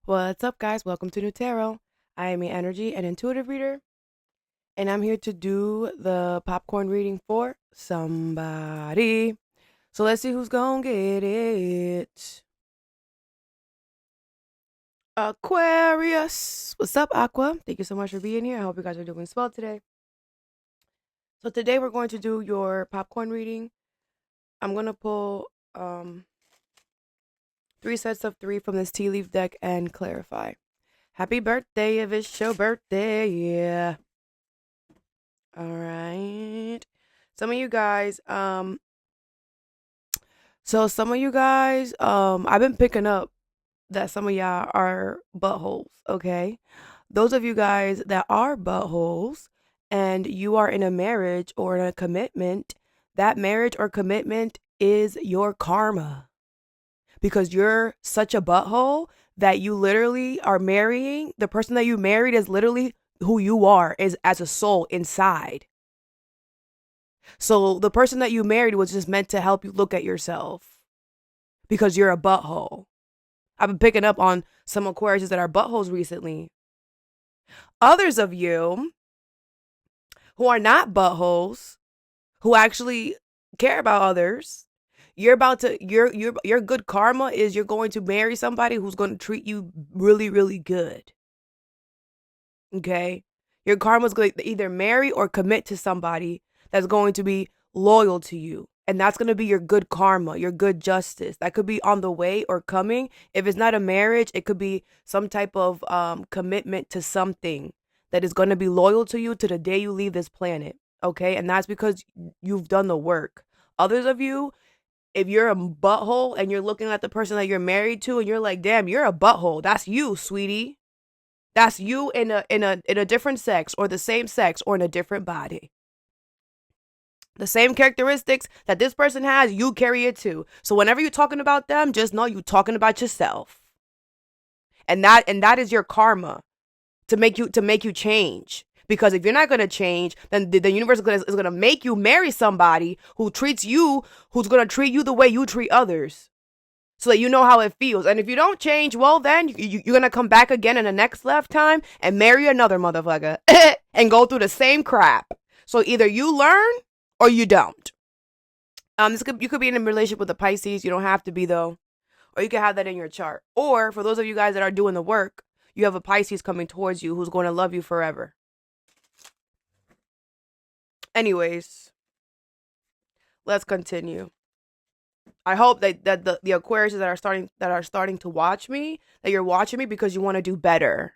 What's up, guys? Welcome to Nutarot. I am your energy and intuitive reader, and I'm here to do the popcorn reading for somebody. So let's see who's gonna get it. Aquarius. What's up, Aqua? Thank you so much for being here. I hope you guys are doing well today. So today we're going to do your popcorn reading. I'm gonna pull 3 sets of 3 from this tea leaf deck and clarify. Happy birthday if it's your birthday, yeah. All right. Some of you guys, I've been picking up that some of y'all are buttholes, okay? Those of you guys that are buttholes and you are in a marriage or in a commitment, that marriage or commitment is your karma because you're such a butthole that you literally are marrying the person that you married is literally who you are is as a soul inside. So the person that you married was just meant to help you look at yourself because you're a butthole. I've been picking up on some Aquariuses that are buttholes recently. Others of you who are not buttholes, who actually care about others, your good karma is you're going to marry somebody who's going to treat you really, really good. Okay? Your karma is going to either marry or commit to somebody that's going to be loyal to you. And that's going to be your good karma, your good justice. That could be on the way or coming. If it's not a marriage, it could be some type of commitment to something that is going to be loyal to you to the day you leave this planet. Okay? And that's because you've done the work. Others of you, if you're a butthole and you're looking at the person that you're married to and you're like, damn, you're a butthole. That's you, sweetie. That's you in a different sex or the same sex or in a different body. The same characteristics that this person has, you carry it too. So whenever you're talking about them, just know you're talking about yourself. And that is your karma to make you change. Because if you're not going to change, then the universe is going to make you marry somebody who's going to treat you the way you treat others. So that you know how it feels. And if you don't change, well, then you're going to come back again in the next lifetime and marry another motherfucker and go through the same crap. So either you learn or you don't. You could be in a relationship with a Pisces. You don't have to be, though. Or you can have that in your chart. Or for those of you guys that are doing the work, you have a Pisces coming towards you who's going to love you forever. Anyways, let's continue. I hope that the Aquariuses that are starting to watch me, that you're watching me because you want to do better.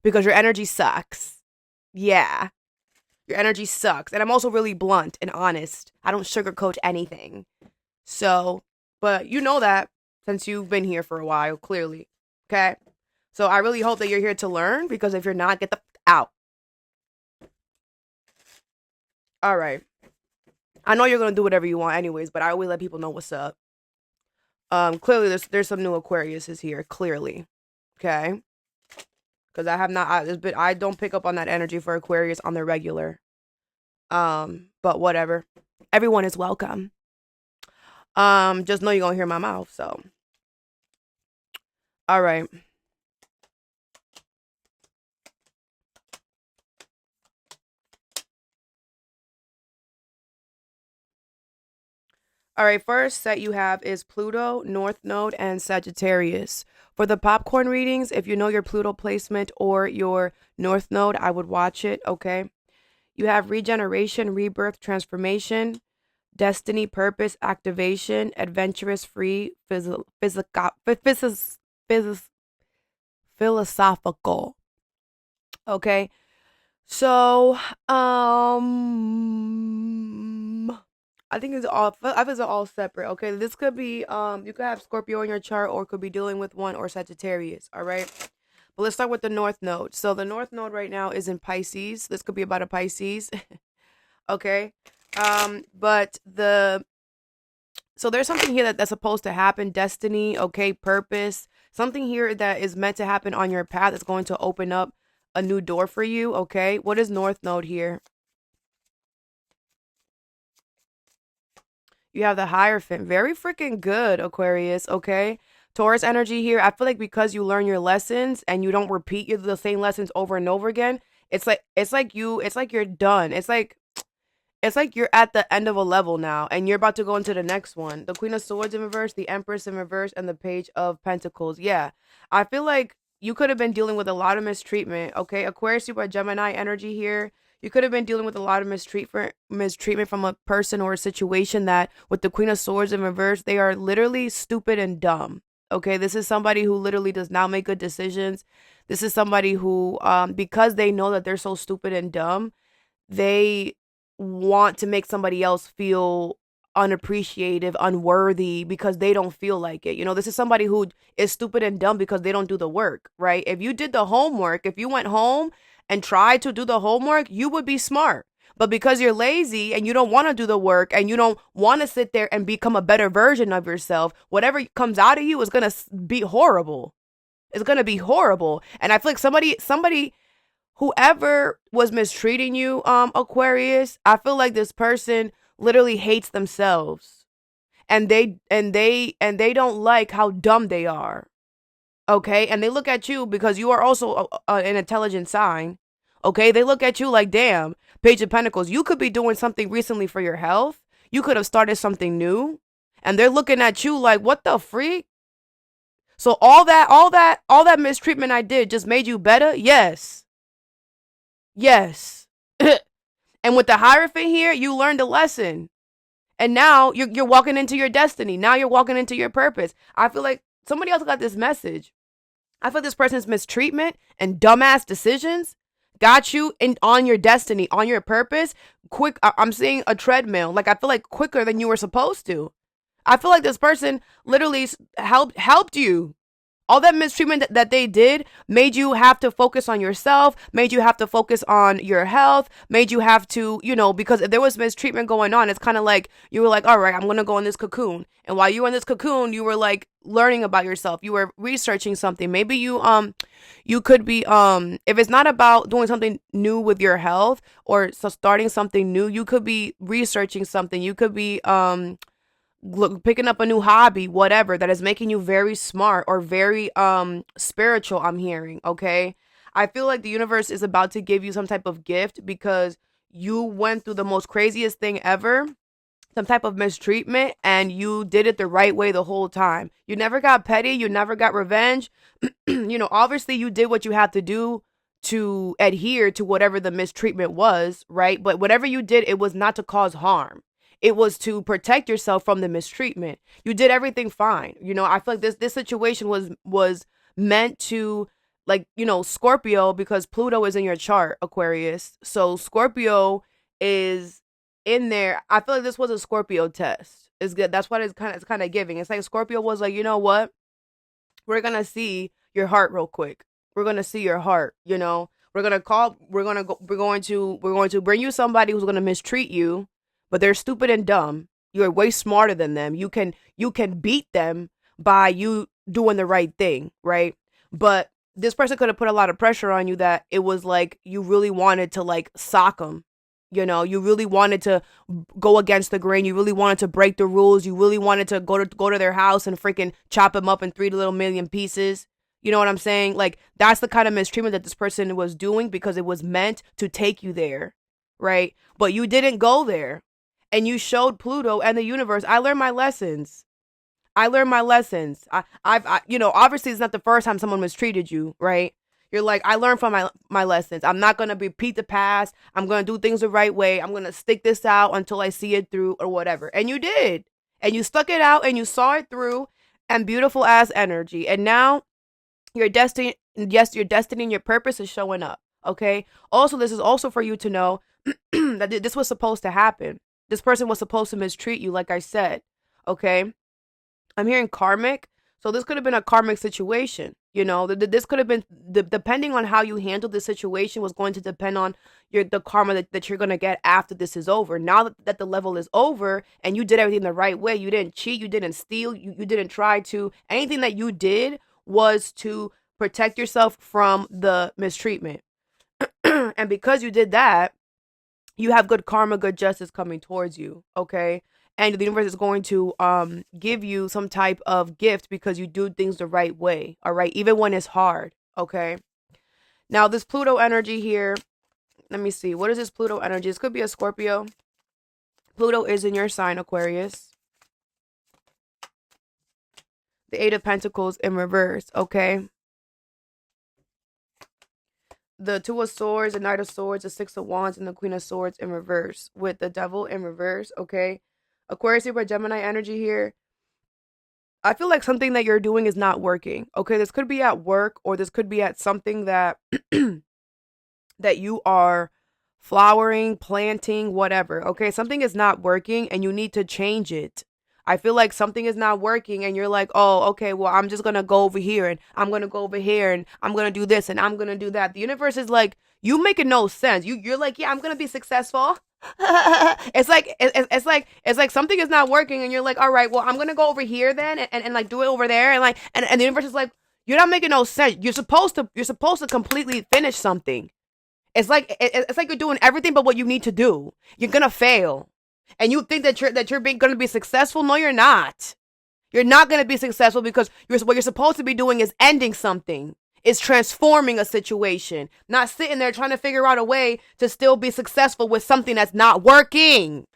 Because your energy sucks. Yeah. Your energy sucks. And I'm also really blunt and honest. I don't sugarcoat anything. So, but you know that since you've been here for a while, clearly. Okay? So I really hope that you're here to learn because if you're not, get the out. All right. I know you're going to do whatever you want anyways, but I always let people know what's up. Clearly there's some new Aquariuses here, clearly. Okay? Because I don't pick up on that energy for Aquarius on the regular. But whatever. Everyone is welcome. Just know you're gonna hear my mouth, so. All right. All right, first set you have is Pluto, North Node, and Sagittarius. For the popcorn readings, if you know your Pluto placement or your North Node, I would watch it, okay? You have regeneration, rebirth, transformation, destiny, purpose, activation, adventurous, free, philosophical. Okay? So, I think it's all separate. Okay, this could be you could have Scorpio in your chart, or could be dealing with one or Sagittarius. All right, but let's start with the North Node. So the North Node right now is in Pisces. This could be about a Pisces. Okay, but there's something here that's supposed to happen. Destiny. Okay, purpose. Something here that is meant to happen on your path is going to open up a new door for you. Okay, what is North Node here? You have the Hierophant. Very freaking good, Aquarius, okay? Taurus energy here. I feel like because you learn your lessons and you don't repeat the same lessons over and over again, it's like you're done. It's like you're at the end of a level now and you're about to go into the next one. The Queen of Swords in reverse, the Empress in reverse, and the Page of Pentacles. Yeah. I feel like you could have been dealing with a lot of mistreatment. Okay. Aquarius, you got Gemini energy here. You could have been dealing with a lot of mistreatment from a person or a situation that, with the Queen of Swords in reverse, they are literally stupid and dumb. Okay. This is somebody who literally does not make good decisions. This is somebody who, because they know that they're so stupid and dumb, they want to make somebody else feel unappreciative, unworthy because they don't feel like it. You know, this is somebody who is stupid and dumb because they don't do the work, right? If you did the homework, if you went home and tried to do the homework, you would be smart. But because you're lazy and you don't want to do the work and you don't want to sit there and become a better version of yourself, whatever comes out of you is going to be horrible. It's going to be horrible. And I feel like somebody whoever was mistreating you, Aquarius, I feel like this person literally hates themselves, and they don't like how dumb they are. Okay, and they look at you because you are also an intelligent sign. Okay, they look at you like, damn, Page of Pentacles, you could be doing something recently for your health. You could have started something new, and they're looking at you like, what the freak? So all that mistreatment I did just made you better? Yes. Yes. And with the Hierophant here, you learned a lesson. And now you're walking into your destiny. Now you're walking into your purpose. I feel like somebody else got this message. I feel this person's mistreatment and dumbass decisions got you on your destiny, on your purpose. Quick, I'm seeing a treadmill. Like, I feel like quicker than you were supposed to. I feel like this person literally helped you. All that mistreatment that they did made you have to focus on yourself, made you have to focus on your health, made you have to, because if there was mistreatment going on, it's kind of like you were like, all right, I'm going to go in this cocoon. And while you were in this cocoon, you were like learning about yourself. You were researching something. Maybe you could be, if it's not about doing something new with your health or starting something new, you could be researching something. You could be, picking up a new hobby, whatever, that is making you very smart or very spiritual. I'm hearing. Okay, I feel like the universe is about to give you some type of gift because you went through the most craziest thing ever, some type of mistreatment, and you did it the right way the whole time. You never got petty, you never got revenge. Obviously you did what you had to do to adhere to whatever the mistreatment was, right? But whatever you did, it was not to cause harm. It was to protect yourself from the mistreatment. You did everything fine. I feel like this situation was meant to, like, Scorpio, because Pluto is in your chart, Aquarius. So Scorpio is in there. I feel like this was a Scorpio test. It's good. That's what it's kind of giving. It's like Scorpio was like, you know what? We're gonna see your heart real quick. We're gonna see your heart. We're going to bring you somebody who's gonna mistreat you, but they're stupid and dumb. You're way smarter than them. You can beat them by you doing the right thing, right? But this person could have put a lot of pressure on you that it was like you really wanted to like sock them. You really wanted to go against the grain. You really wanted to break the rules. You really wanted to go to their house and freaking chop them up in 3 little million pieces. You know what I'm saying? Like, that's the kind of mistreatment that this person was doing because it was meant to take you there, right? But you didn't go there. And you showed Pluto and the universe, I learned my lessons. Obviously it's not the first time someone mistreated you, right? You're like, I learned from my lessons. I'm not going to repeat the past. I'm going to do things the right way. I'm going to stick this out until I see it through or whatever. And you did. And you stuck it out and you saw it through, and beautiful ass energy. And now your destiny, yes, your destiny and your purpose is showing up. Okay. Also, this is also for you to know that this was supposed to happen. This person was supposed to mistreat you, like I said, okay? I'm hearing karmic, so this could have been a karmic situation, This could have been, depending on how you handled the situation was going to depend on the karma that you're going to get after this is over. Now that the level is over and you did everything the right way, you didn't cheat, you didn't steal, you didn't try to, anything that you did was to protect yourself from the mistreatment. And because you did that, you have good karma, good justice coming towards you, okay? and the universe is going to give you some type of gift because you do things the right way. All right, even when it's hard. Okay. Now this Pluto energy here. Let me see. What is this Pluto energy? This could be a Scorpio. Pluto is in your sign, Aquarius. The Eight of Pentacles in reverse. Okay. The Two of Swords, the Knight of Swords, the Six of Wands, and the Queen of Swords in reverse with the Devil in reverse. Okay. Aquarius, Libra, Gemini energy here. I feel like something that you're doing is not working. Okay. This could be at work, or this could be at something that that you are flowering, planting, whatever. Okay, something is not working and you need to change it. I feel like something is not working and you're like, oh, okay, well, I'm just going to go over here and I'm going to go over here and I'm going to do this and I'm going to do that. The universe is like, you making no sense. You're like, yeah, I'm going to be successful. it's like something is not working and you're like, all right, well, I'm going to go over here then and like do it over there. And like, and the universe is like, you're not making no sense. You're supposed to completely finish something. It's like you're doing everything but what you need to do. You're gonna fail, and you think that you're gonna be successful. No, you're not. You're not gonna be successful because what you're supposed to be doing is ending something. It's transforming a situation, not sitting there trying to figure out a way to still be successful with something that's not working.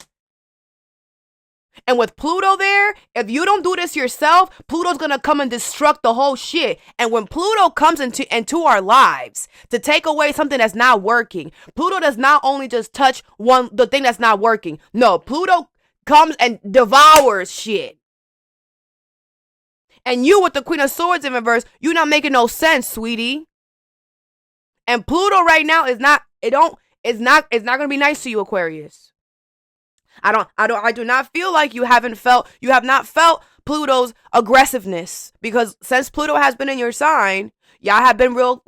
And with Pluto there, if you don't do this yourself, Pluto's going to come and destruct the whole shit. And when Pluto comes into our lives to take away something that's not working, Pluto does not only just touch the thing that's not working. No, Pluto comes and devours shit. And you with the Queen of Swords in reverse, you're not making no sense, sweetie. And Pluto right now is not going to be nice to you, Aquarius. I do not feel like you have not felt Pluto's aggressiveness, because since Pluto has been in your sign, y'all have been real,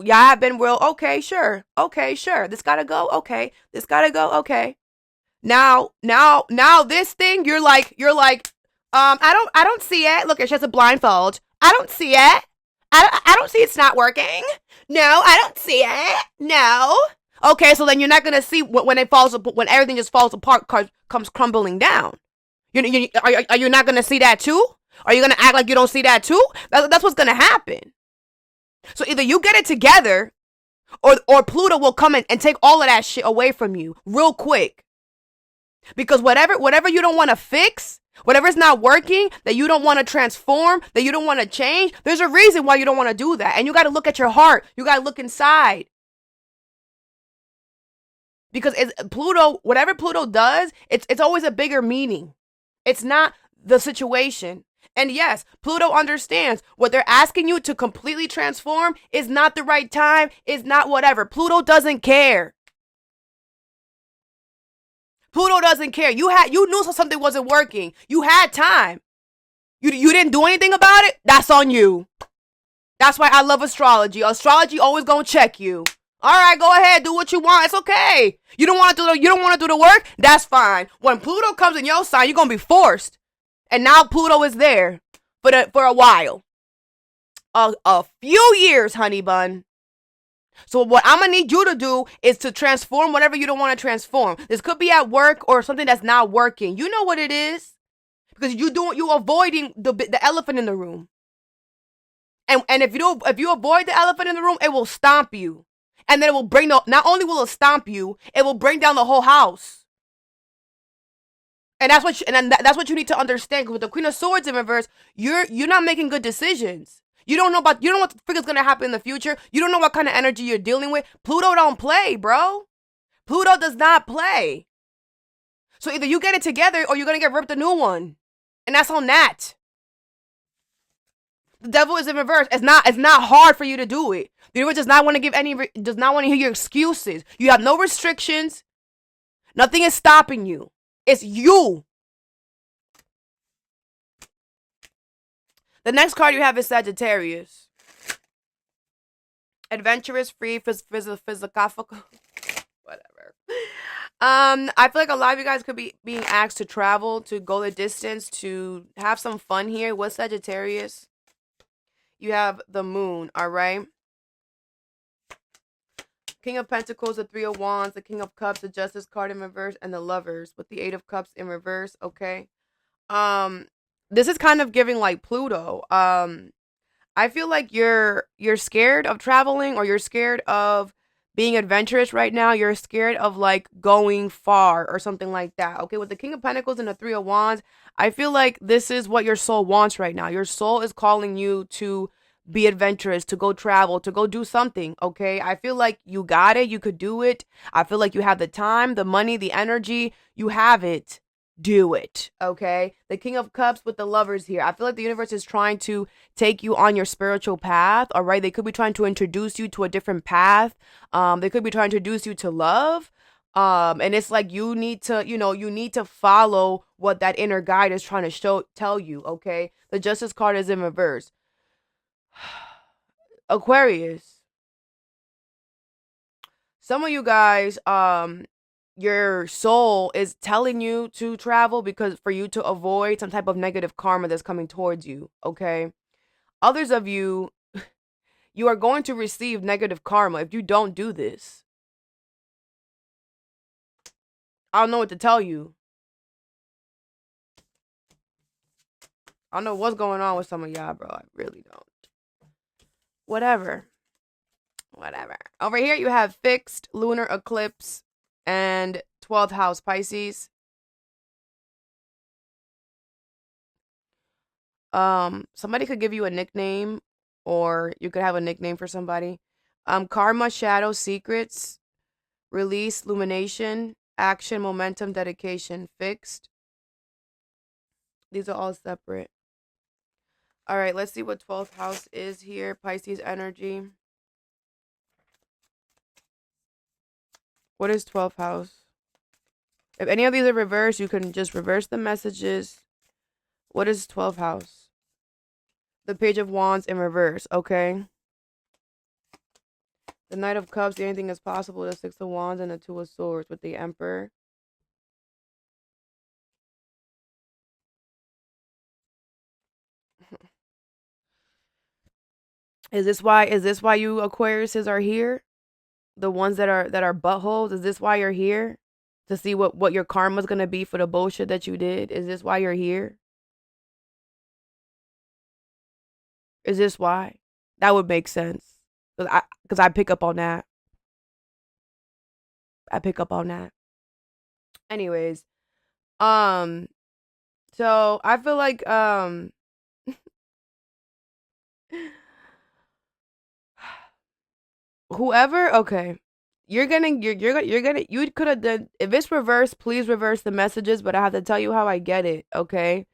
okay, sure. This gotta go, okay. This gotta go, okay. Now this thing, you're like, I don't see it. Look, she has a blindfold. I don't see it. I don't see it's not working. No, I don't see it. No. Okay, so then you're not gonna see when everything just falls apart, comes crumbling down. Are you not gonna see that too? Are you gonna act like you don't see that too? That's what's gonna happen. So either you get it together, or Pluto will come in and take all of that shit away from you real quick. Because whatever you don't want to fix, whatever's not working, that you don't want to transform, that you don't want to change, there's a reason why you don't want to do that. And you got to look at your heart. You got to look inside. Because Pluto, whatever Pluto does, it's always a bigger meaning. It's not the situation. And yes, Pluto understands what they're asking you to completely transform is not the right time, is not whatever. Pluto doesn't care. Pluto doesn't care. You knew something wasn't working. You had time. You didn't do anything about it. That's on you. That's why I love astrology. Astrology always gonna check you. All right, go ahead, do what you want. It's okay. You don't want to do the work. That's fine. When Pluto comes in your sign, you're gonna be forced. And now Pluto is there for a while, a few years, honey bun. So what I'm gonna need you to do is to transform whatever you don't want to transform. This could be at work or something that's not working. You know what it is, because you avoiding the elephant in the room. And if you avoid the elephant in the room, it will stomp you. And then it will not only will it stomp you, it will bring down the whole house. And that's what you need to understand. With the Queen of Swords in reverse, you're not making good decisions. You don't know what the frick is gonna happen in the future. You don't know what kind of energy you're dealing with. Pluto don't play, bro. Pluto does not play. So either you get it together or you're gonna get ripped a new one. And that's on that. The devil is in reverse. It's not hard for you to do it. The universe does not want to hear your excuses. You have no restrictions. Nothing is stopping you. It's you. The next card you have is Sagittarius. Adventurous, free, philosophical, whatever. I feel like a lot of you guys could be being asked to travel, to go the distance, to have some fun here. With Sagittarius, you have the moon, all right? King of Pentacles, the Three of Wands, the King of Cups, the Justice card in reverse, and the Lovers with the Eight of Cups in reverse, okay? This is kind of giving like Pluto. I feel like you're scared of traveling, or you're scared of being adventurous right now. You're scared of like going far or something like that. Okay, with the King of Pentacles and the Three of Wands, I feel like this is what your soul wants right now. Your soul is calling you to be adventurous, to go travel, to go do something. Okay, I feel like you got it. You could do it. I feel like you have the time, the money, the energy. You have it. Do it. Okay, the King of Cups with the Lovers here. I feel like the universe is trying to take you on your spiritual path. All right, they could be trying to introduce you to a different path. They could be trying to introduce you to love. And it's like you need to, you need to follow what that inner guide is trying to tell you. Okay, the Justice card is in reverse. Aquarius, some of you guys, your soul is telling you to travel because for you to avoid some type of negative karma that's coming towards you. Okay, others of you, you are going to receive negative karma if you don't do this. I don't know what to tell you. I don't know what's going on with some of y'all, bro. I really don't. Whatever. Over here you have fixed, lunar eclipse, and 12th house Pisces. Somebody could give you a nickname, or you could have a nickname for somebody. Karma, shadow, secrets, release, illumination, action, momentum, dedication, fixed. These are all separate. All right, let's see what 12th house is here. Pisces energy. What is 12th house? If any of these are reversed, you can just reverse the messages. What is 12th house? The Page of Wands in reverse, okay? The Knight of Cups, anything is possible. The Six of Wands and the Two of Swords with the Emperor. Is this why you Aquariuses are here? The ones that are buttholes? Is this why you're here? To see what your karma's gonna be for the bullshit that you did? Is this why you're here? Is this why? That would make sense. Because I pick up on that. Anyways, so I feel like whoever, okay, you could have done, if it's reversed, please reverse the messages, but I have to tell you how I get it, okay?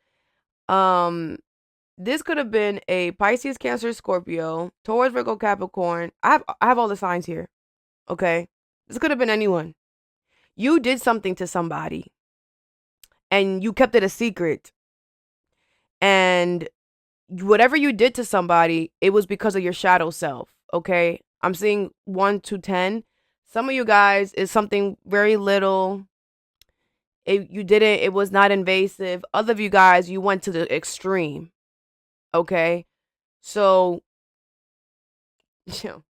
This could have been a Pisces, Cancer, Scorpio, Taurus, Virgo, Capricorn. I have all the signs here, okay? This could have been anyone. You did something to somebody and you kept it a secret, and whatever you did to somebody, it was because of your shadow self, okay? I'm seeing 1 to 10. Some of you guys is something very little. It was not invasive. Other of you guys, you went to the extreme, okay? So, oh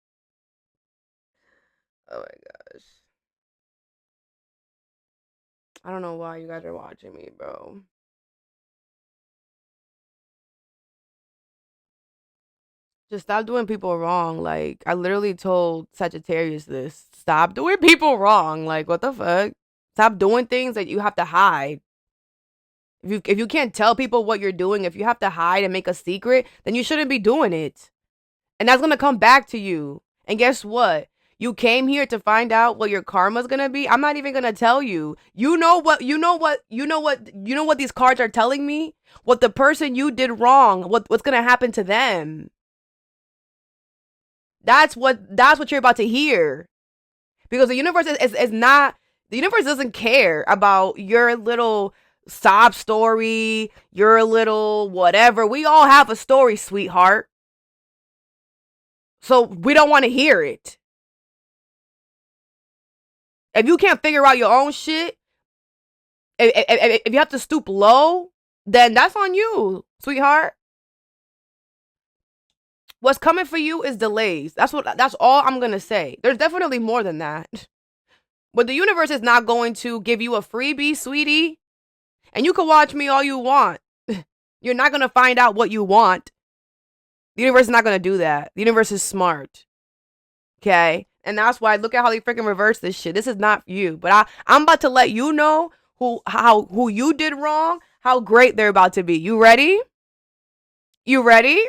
my gosh. I don't know why you guys are watching me, bro. Just stop doing people wrong. Like, I literally told Sagittarius this. Stop doing people wrong. Like, what the fuck? Stop doing things that you have to hide. If you can't tell people what you're doing, if you have to hide and make a secret, then you shouldn't be doing it. And that's gonna come back to you. And guess what? You came here to find out what your karma's gonna be. I'm not even gonna tell you. You know what these cards are telling me? What the person you did wrong, what's gonna happen to them. That's what you're about to hear. Because the universe is not, the universe doesn't care about your little sob story, your little whatever. We all have a story, sweetheart. So we don't want to hear it. If you can't figure out your own shit, if you have to stoop low, then that's on you, sweetheart. What's coming for you is delays. That's all I'm going to say. There's definitely more than that. But the universe is not going to give you a freebie, sweetie. And you can watch me all you want. You're not going to find out what you want. The universe is not going to do that. The universe is smart. Okay? And that's why look at how they freaking reverse this shit. This is not you. But I'm about to let you know who you did wrong, how great they're about to be. You ready? You ready?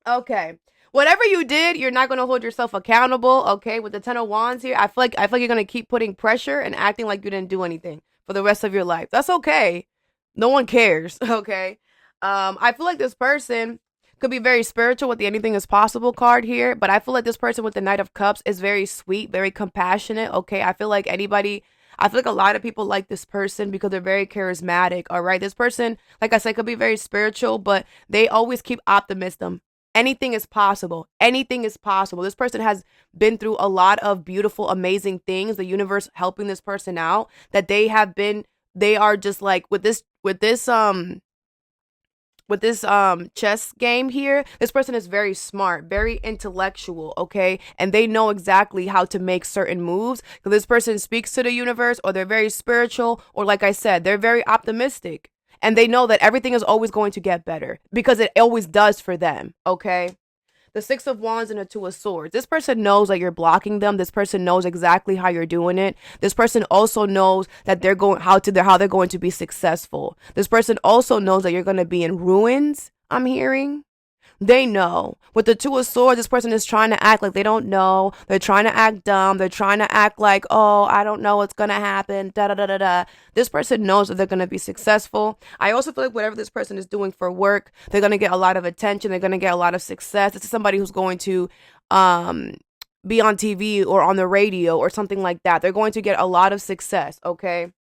Okay. Whatever you did, you're not going to hold yourself accountable, okay? With the 10 of Wands here, I feel like you're going to keep putting pressure and acting like you didn't do anything for the rest of your life. That's okay. No one cares, okay? I feel like this person could be very spiritual with the anything is possible card here, but I feel like this person with the Knight of Cups is very sweet, very compassionate, okay? I feel like a lot of people like this person because they're very charismatic, all right? This person, like I said, could be very spiritual, but they always keep optimism. Anything is possible. Anything is possible. This person has been through a lot of beautiful, amazing things. The universe helping this person out that they are just like with this chess game here, this person is very smart, very intellectual, okay? And they know exactly how to make certain moves because this person speaks to the universe, or they're very spiritual, or like I said, they're very optimistic. And they know that everything is always going to get better because it always does for them, okay? The 6 of Wands and the 2 of Swords. This person knows that you're blocking them. This person knows exactly how you're doing it. This person also knows that how they're going to be successful. This person also knows that you're going to be in ruins, I'm hearing. They know. With the 2 of Swords, this person is trying to act like they don't know. They're trying to act dumb. They're trying to act like, oh, I don't know what's going to happen. Da da da da da. This person knows that they're going to be successful. I also feel like whatever this person is doing for work, they're going to get a lot of attention. They're going to get a lot of success. This is somebody who's going to be on TV or on the radio or something like that. They're going to get a lot of success, okay?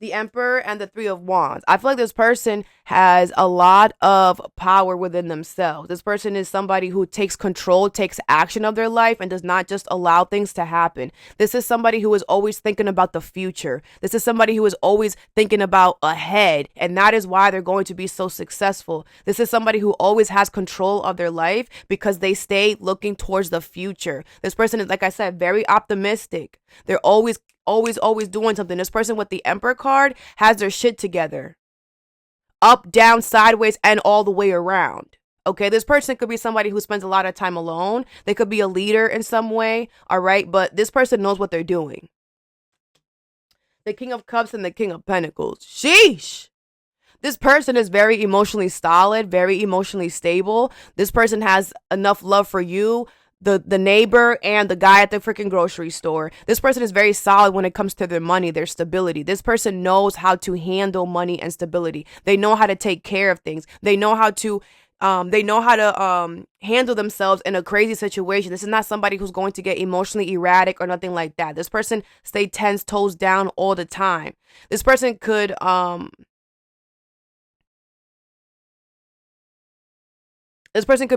The Emperor and the 3 of Wands. I feel like this person has a lot of power within themselves. This person is somebody who takes control, takes action of their life, and does not just allow things to happen. This is somebody who is always thinking about the future. This is somebody who is always thinking about ahead, and that is why they're going to be so successful. This is somebody who always has control of their life because they stay looking towards the future. This person is, like I said, very optimistic. They're always doing something. This person with the Emperor card has their shit together. Up, down, sideways, and all the way around. Okay, this person could be somebody who spends a lot of time alone. They could be a leader in some way, all right? But this person knows what they're doing. The King of Cups and the King of Pentacles. Sheesh! This person is very emotionally solid, very emotionally stable. This person has enough love for you, the neighbor, and the guy at the freaking grocery store. This person is very solid when it comes to their money, their stability. This person knows how to handle money and stability. They know how to take care of things. They know how to handle themselves in a crazy situation. This is not somebody who's going to get emotionally erratic or nothing like that. This person stay tense, toes down all the time. This person could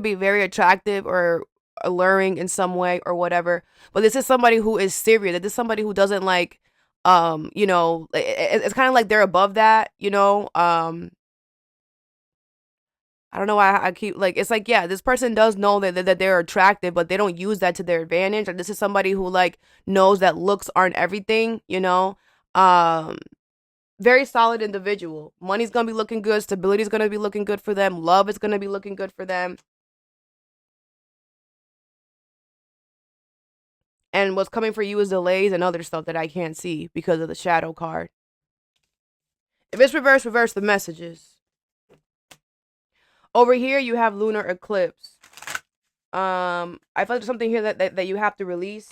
be very attractive or alluring in some way or whatever, but this is somebody who is serious. This is somebody who doesn't like it's kind of like they're above that, I don't know why I keep like, it's like, yeah, this person does know that they're attractive, but they don't use that to their advantage. Like, this is somebody who like knows that looks aren't everything, very solid individual. Money's gonna be looking good, stability's gonna be looking good for them, love is gonna be looking good for them. And what's coming for you is delays and other stuff that I can't see because of the shadow card. If it's reverse the messages. Over here, you have lunar eclipse. I feel like there's something here that you have to release.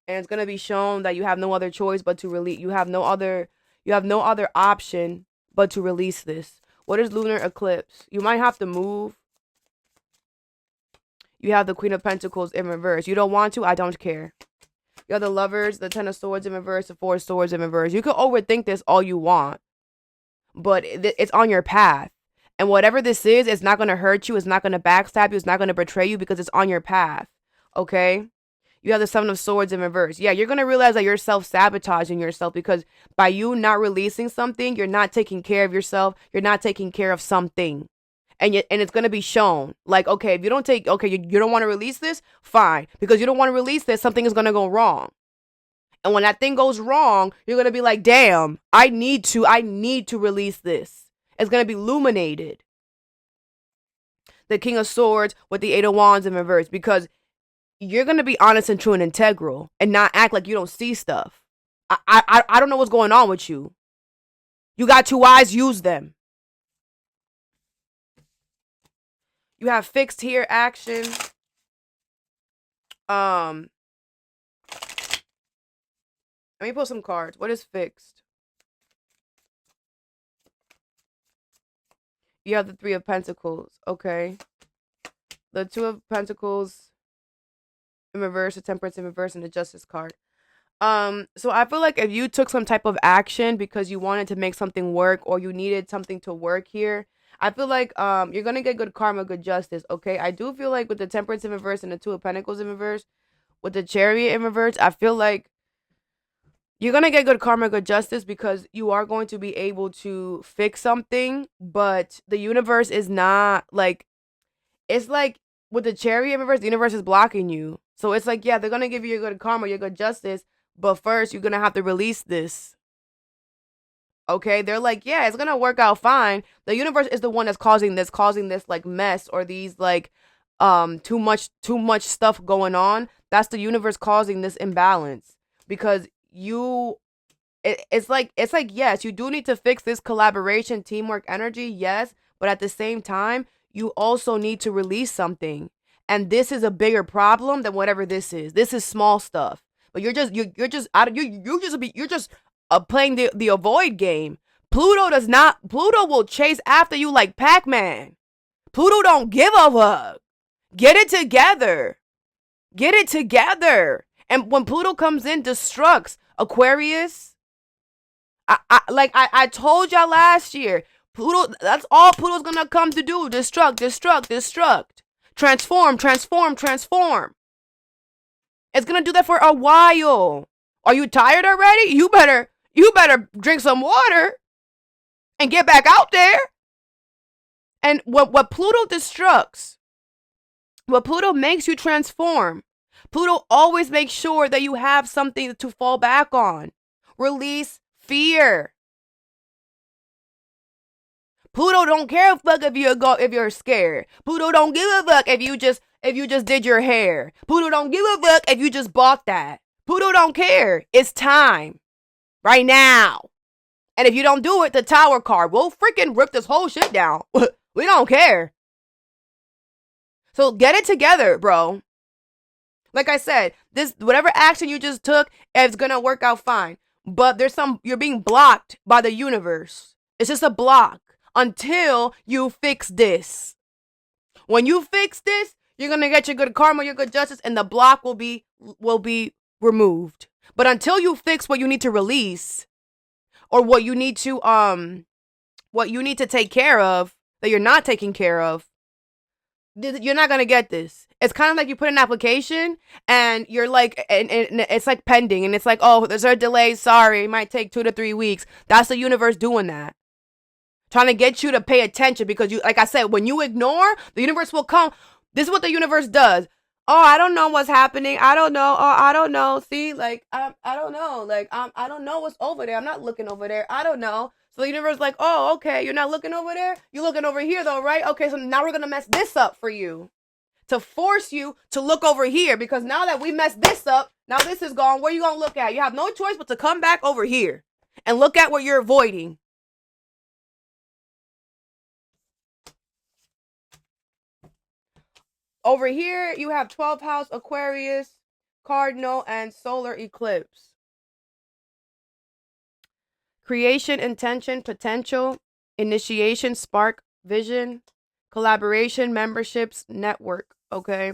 And it's going to be shown that you have no other choice but to release. You have no other option but to release this. What is lunar eclipse? You might have to move. You have the Queen of Pentacles in reverse. You don't want to, I don't care. You have the Lovers, the Ten of Swords in reverse, the Four of Swords in reverse. You can overthink this all you want, but it's on your path. And whatever this is, it's not going to hurt you. It's not going to backstab you. It's not going to betray you because it's on your path. Okay? You have the Seven of Swords in reverse. Yeah, you're going to realize that you're self-sabotaging yourself because by you not releasing something, you're not taking care of yourself. You're not taking care of something. And it's going to be shown. Like, okay, if you don't you don't want to release this, fine. Because you don't want to release this, something is going to go wrong. And when that thing goes wrong, you're going to be like, damn, I need to release this. It's going to be illuminated. The King of Swords with the Eight of Wands in reverse, because you're going to be honest and true and integral and not act like you don't see stuff. I don't know what's going on with you. You got two eyes, use them. You have fixed here action. Let me pull some cards. What is fixed? You have the Three of Pentacles. Okay. The Two of Pentacles in reverse, the Temperance in reverse, and the Justice card. So I feel like if you took some type of action because you wanted to make something work or you needed something to work here, I feel like you're gonna get good karma, good justice. Okay. I do feel like with the Temperance in reverse and the Two of Pentacles in reverse, with the Chariot in reverse, I feel like you're going to get good karma, good justice, because you are going to be able to fix something, but the universe is not like, it's like with the Chariot in reverse, the universe is blocking you. So it's like, yeah, they're going to give you your good karma, your good justice, but first you're going to have to release this. Okay, they're like, yeah, it's going to work out fine. The universe is the one that's causing this like mess or these like too much stuff going on. That's the universe causing this imbalance, because it's like yes, you do need to fix this collaboration, teamwork energy, yes, but at the same time you also need to release something, and this is a bigger problem than whatever this is small stuff, but you're just playing the avoid game. Pluto will chase after you like Pac-Man. Pluto don't give a fuck. Get it together. And when Pluto comes in, destructs Aquarius. I told y'all last year, Pluto, that's all Pluto's gonna come to do. Destruct. Transform. It's gonna do that for a while. Are you tired already? You better drink some water and get back out there. And what Pluto destructs, what Pluto makes you transform, Pluto always makes sure that you have something to fall back on. Release fear. Pluto don't care a fuck if you're scared. Pluto don't give a fuck if you just did your hair. Pluto don't give a fuck if you just bought that. Pluto don't care. It's time. Right now. And if you don't do it, the Tower card will freaking rip this whole shit down. We don't care. So get it together, bro. Like I said, this whatever action you just took, it's gonna work out fine. But you're being blocked by the universe. It's just a block until you fix this. When you fix this, you're gonna get your good karma, your good justice, and the block will be removed. But until you fix what you need to release, or what you need to take care of that you're not taking care of, you're not gonna get this. It's kind of like you put an application and you're like, and it's like pending, and it's like, oh, there's a delay. Sorry, it might take 2 to 3 weeks. That's the universe doing that, trying to get you to pay attention, because you, like I said, when you ignore, the universe will come. This is what the universe does. Oh, I don't know what's happening. I don't know. Oh, I don't know. See, like, I don't know. Like, I don't know what's over there. I'm not looking over there. I don't know. So the universe is like, oh, okay, you're not looking over there? You're looking over here, though, right? Okay, so now we're going to mess this up for you, to force you to look over here, because now that we messed this up, now this is gone. Where are you going to look at? You have no choice but to come back over here and look at what you're avoiding. Over here, you have 12th house, Aquarius, Cardinal, and solar eclipse. Creation, intention, potential, initiation, spark, vision, collaboration, memberships, network. Okay.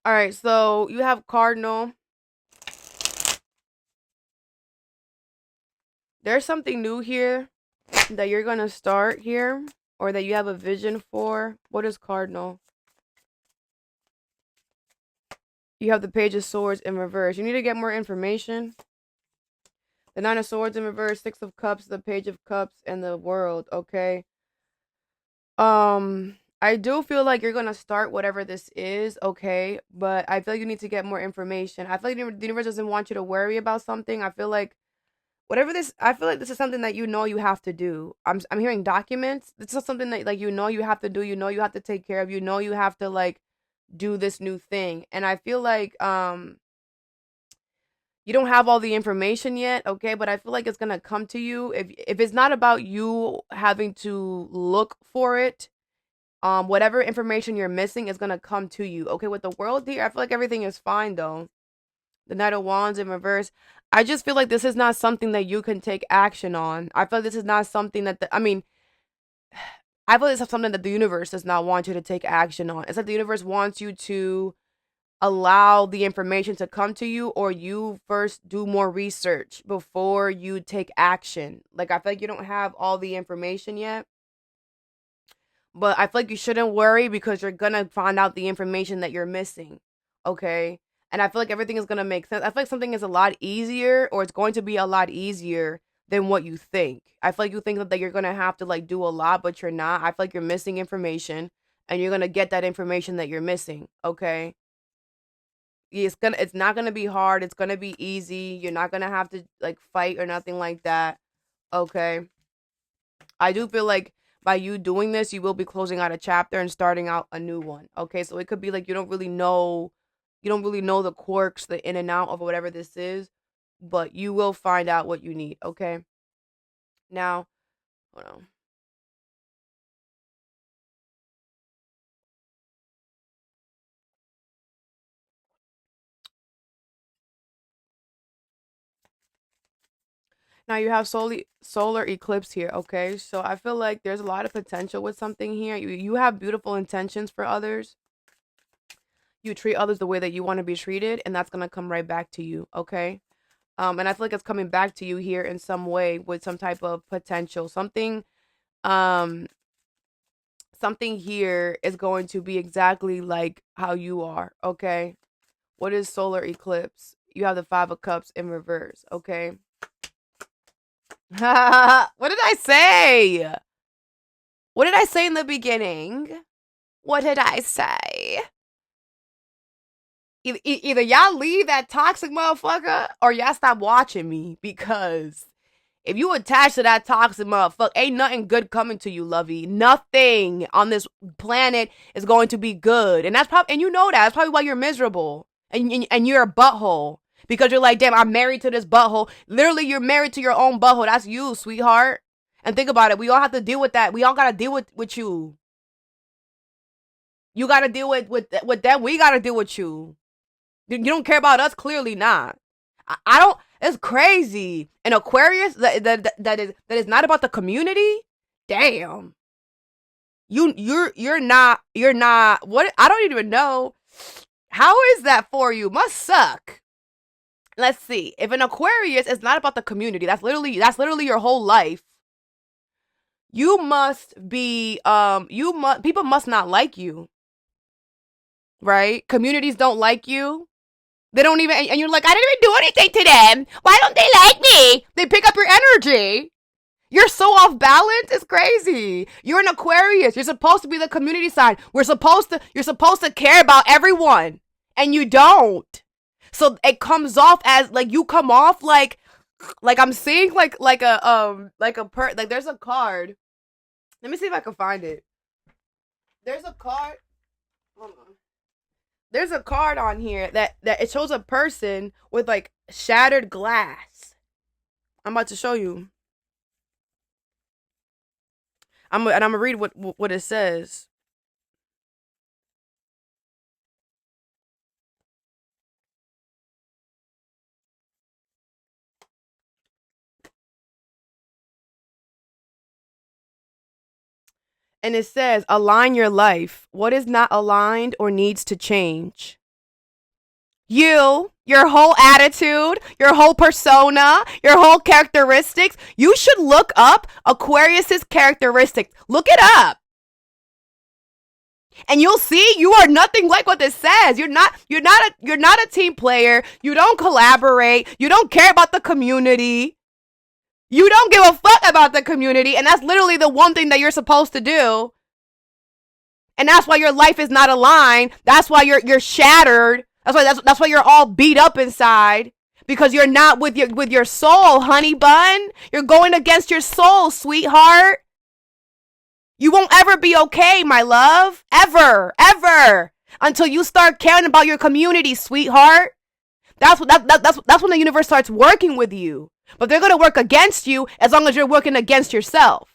All right. So you have Cardinal. There's something new here that you're going to start here, or that you have a vision for. What is Cardinal? You have the Page of Swords in reverse. You need to get more information. The Nine of Swords in reverse, Six of Cups, the Page of Cups, and the World. Okay. I I do feel like you're gonna start whatever this is, okay? But I feel like you need to get more information. I feel like the universe doesn't want you to worry about something. I feel like I feel like this is something that you know you have to do. I'm hearing documents. This is something that like you know you have to do. You know you have to take care of. You know you have to like do this new thing. And I feel like you don't have all the information yet, okay? But I feel like it's gonna come to you if it's not about you having to look for it. Whatever information you're missing is gonna come to you, okay? With the world here, I feel like everything is fine though. The Knight of Wands in reverse. I just feel like this is not something that you can take action on. I feel like this is not something that I feel like this is something that the universe does not want you to take action on. It's like the universe wants you to allow the information to come to you, or you first do more research before you take action. Like I feel like you don't have all the information yet, but I feel like you shouldn't worry because you're gonna find out the information that you're missing, okay? And I feel like everything is gonna make sense. I feel like something is a lot easier, or it's going to be a lot easier than what you think. I feel like you think that you're gonna have to like do a lot, but you're not. I feel like you're missing information, and you're gonna get that information that you're missing, okay? It's not gonna be hard. It's gonna be easy. You're not gonna have to like fight or nothing like that, okay? I do feel like by you doing this, you will be closing out a chapter and starting out a new one. Okay, so it could be like you don't really know the quirks, the in and out of whatever this is, but you will find out what you need. Okay, now, hold on. Now you have solar eclipse here. Okay, so I feel like there's a lot of potential with something here. You have beautiful intentions for others. You treat others the way that you want to be treated, and that's gonna come right back to you. Okay. And I feel like it's coming back to you here in some way with some type of potential. Um, something here is going to be exactly like how you are. Okay. What is solar eclipse? You have the Five of Cups in reverse. Okay. What did I say? What did I say in the beginning? What did I say? Either y'all leave that toxic motherfucker or y'all stop watching me, because if you attach to that toxic motherfucker, ain't nothing good coming to you, lovey. Nothing on this planet is going to be good. And and you know that. That's probably why you're miserable. And you're a butthole. Because you're like, damn, I'm married to this butthole. Literally, you're married to your own butthole. That's you, sweetheart. And think about it. We all have to deal with that. We all got to deal with you. You got to deal with them. We got to deal with you. You don't care about us? Clearly not. I don't. It's crazy. An Aquarius that is not about the community. Damn. You're not. What? I don't even know. How is that for you? Must suck. Let's see. If an Aquarius is not about the community, that's literally your whole life. You must be. People must not like you. Right? Communities don't like you. They don't even, and you're like, I didn't even do anything to them. Why don't they like me? They pick up your energy. You're so off balance. It's crazy. You're an Aquarius. You're supposed to be the community side. You're supposed to care about everyone, and you don't. So it comes off as like you come off like I'm seeing like there's a card. Let me see if I can find it. There's a card. Hold on. There's a card on here that it shows a person with like shattered glass. I'm about to show you. I'm gonna read what it says. And it says, align your life. What is not aligned or needs to change? Your whole attitude, your whole persona, your whole characteristics. You should look up Aquarius's characteristics. Look it up. And you'll see you are nothing like what this says. You're not a team player. You don't collaborate. You don't care about the community. You don't give a fuck about the community, and that's literally the one thing that you're supposed to do. And that's why your life is not aligned. That's why you're shattered. That's why you're all beat up inside. Because you're not with your soul, honey bun. You're going against your soul, sweetheart. You won't ever be okay, my love. Ever. Until you start caring about your community, sweetheart. That's when the universe starts working with you. But they're going to work against you as long as you're working against yourself.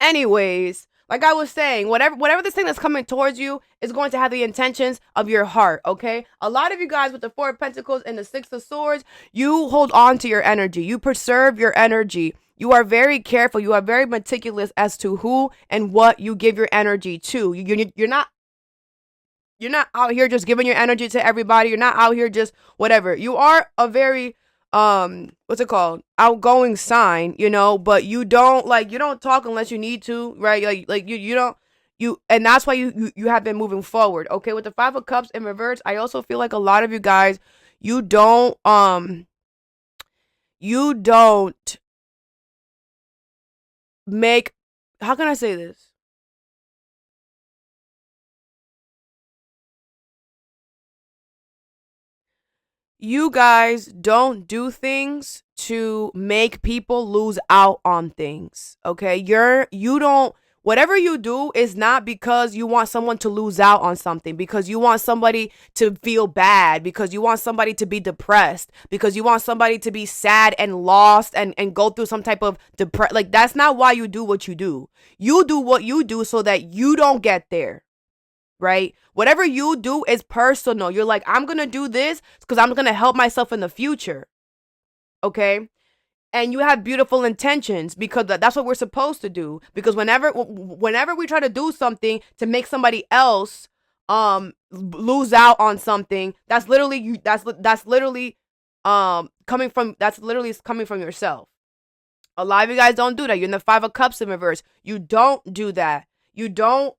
Anyways, like I was saying, whatever this thing that's coming towards you is going to have the intentions of your heart, okay? A lot of you guys with the Four of Pentacles and the Six of Swords, you hold on to your energy. You preserve your energy. You are very careful. You are very meticulous as to who and what you give your energy to. You're not out here just giving your energy to everybody. You're not out here just whatever. You are a very what's it called, outgoing sign, you know, but you don't talk unless you need to, right? Like you don't, and that's why you have been moving forward, okay? With the Five of Cups in reverse, I also feel like a lot of you guys, you don't make, how can I say this? You guys don't do things to make people lose out on things, okay? You don't, whatever you do is not because you want someone to lose out on something, because you want somebody to feel bad, because you want somebody to be depressed, because you want somebody to be sad and lost and go through some type of like, that's not why you do what you do. You do what you do so that you don't get there. Right? Whatever you do is personal. You're like, I'm going to do this because I'm going to help myself in the future. Okay? And you have beautiful intentions because that's what we're supposed to do. Because whenever we try to do something to make somebody else lose out on something, that's literally coming from yourself. A lot of you guys don't do that. You're in the Five of Cups in reverse. You don't do that. You don't,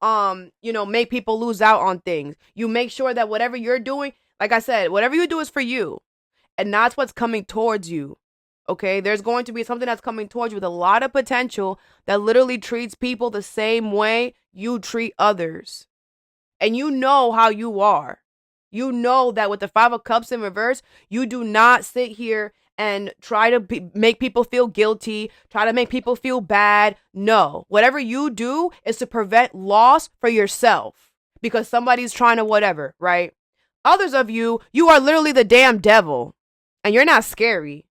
make people lose out on things. You make sure that whatever you're doing, like I said, whatever you do is for you. And that's what's coming towards you. Okay? There's going to be something that's coming towards you with a lot of potential that literally treats people the same way you treat others. And you know how you are. You know that with the Five of Cups in reverse, you do not sit here and try to make people feel guilty, try to make people feel bad. No, whatever you do is to prevent loss for yourself because somebody's trying to whatever, right? Others of you are literally the damn devil and you're not scary.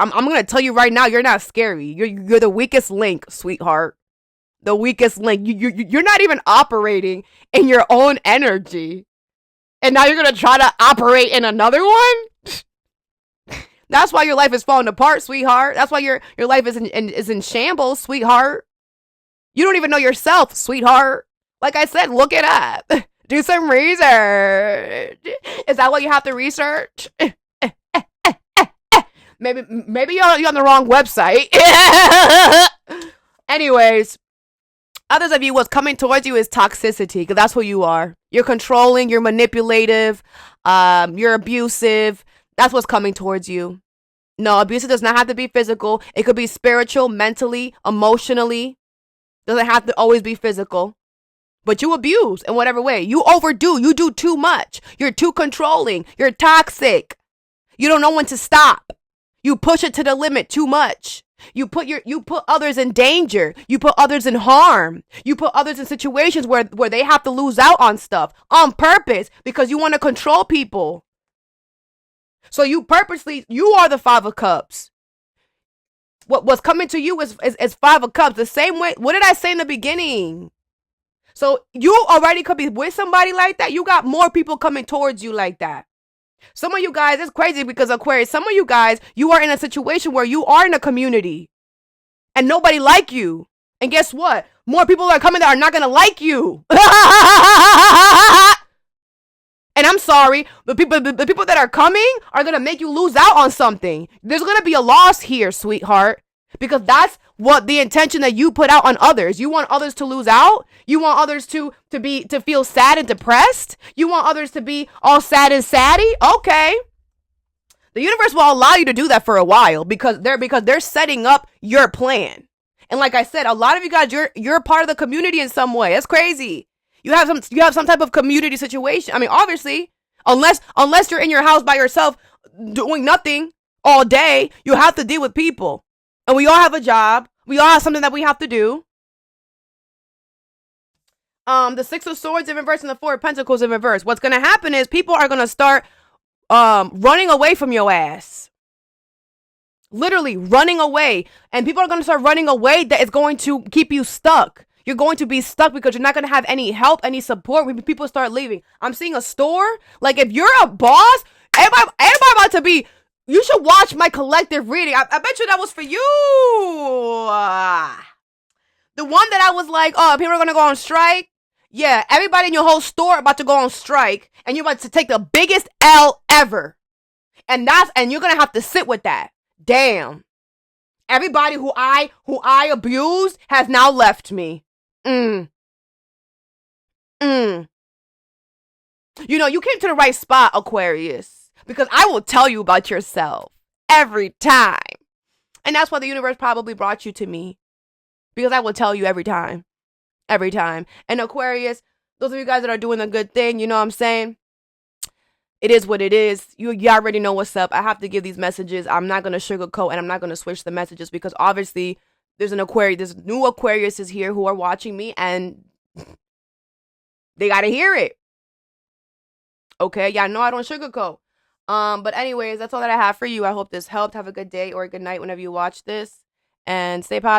I'm going to tell you right now, you're not scary. You're the weakest link, sweetheart. The weakest link. You're not even operating in your own energy. And now you're going to try to operate in another one? That's why your life is falling apart, sweetheart. That's why your life is in shambles, sweetheart. You don't even know yourself, sweetheart. Like I said, look it up. Do some research. Is that what you have to research? Maybe you're on the wrong website. Anyways, others of you, what's coming towards you is toxicity, because that's who you are. You're controlling, you're manipulative, you're abusive. That's what's coming towards you. No, abusive does not have to be physical. It could be spiritual, mentally, emotionally. Doesn't have to always be physical. But you abuse in whatever way. You overdo. You do too much. You're too controlling. You're toxic. You don't know when to stop. You push it to the limit too much. You put others in danger. You put others in harm. You put others in situations where they have to lose out on stuff on purpose because you want to control people. So you are the Five of Cups. What's coming to you is Five of Cups. The same way. What did I say in the beginning? So you already could be with somebody like that. You got more people coming towards you like that. Some of you guys, it's crazy because Aquarius, some of you guys, you are in a situation where you are in a community and nobody like you. And guess what? More people are coming that are not going to like you. And I'm sorry, the people that are coming are going to make you lose out on something. There's going to be a loss here, sweetheart, because that's what the intention that you put out on others. You want others to lose out. You want others to feel sad and depressed. You want others to be all sad and saddy. Okay. The universe will allow you to do that for a while because they're setting up your plan. And like I said, a lot of you guys, you're a part of the community in some way. That's crazy. You have some type of community situation. I mean, obviously, unless you're in your house by yourself doing nothing all day, you have to deal with people. And we all have a job. We all have something that we have to do. The Six of Swords in reverse and the Four of Pentacles in reverse. What's going to happen is people are going to start running away from your ass. Literally running away. And people are going to start running away that is going to keep you stuck. You're going to be stuck because you're not going to have any help, any support when people start leaving. I'm seeing a store. Like, if you're a boss, everybody about to be... You should watch my collective reading. I bet you that was for you. The one that I was like, oh, people are going to go on strike. Yeah, everybody in your whole store about to go on strike. And you're about to take the biggest L ever. And you're going to have to sit with that. Damn. Everybody who I abused has now left me. You know, you came to the right spot, Aquarius. Because I will tell you about yourself every time. And that's why the universe probably brought you to me. Because I will tell you every time. Every time. And Aquarius, those of you guys that are doing the good thing, you know what I'm saying? It is what it is. You already know what's up. I have to give these messages. I'm not going to sugarcoat and I'm not going to switch the messages because obviously there's new Aquariuses here who are watching me and they got to hear it. Okay? Y'all know I don't sugarcoat. But anyways, that's all that I have for you. I hope this helped. Have a good day or a good night whenever you watch this and stay positive.